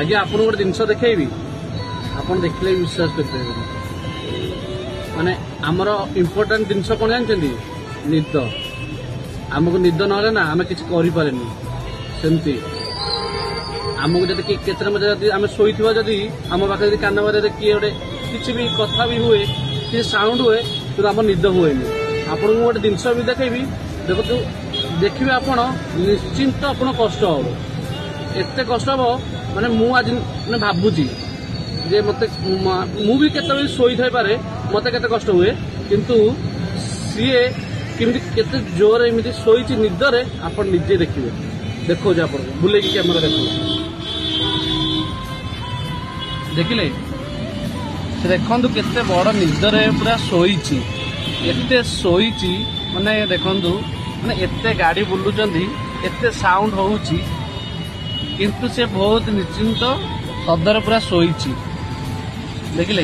आज्ञा आपन गोटे जिनस देखी आपन देखले विश्वास करते माने आमर इम्पोर्टाट जिनस कौन जानते निद आमको निद ना आम कि सेमती आमको जब केतरे आम शोई जदि आम पाखे कान बारे किए गोटे किसी भी कथा भी हुए कि साउंड हुए तो आम निद हुए आपन को गोटे जिनस भी देखी देखो देखिए आप निश्चिंत आप कष्ट हम एत कष्ट हम माने आज मैंने भावुची जे मत मु भी केतबे शोई थाई पारे मत केते कष्ट हुए किंतु सीए किमती केते जोर एमती शोई निदरे आप निजे देखिए देखो आप बुले कैमेरा देखो देखिले से देखु केते बड़ निदरे पूरा शोई एते शोई माने देखु माने एते गाड़ी बुलुचंदी एते साउंड होउची किंतु से बहुत निश्चिंत सदर पूरा शोई देखिले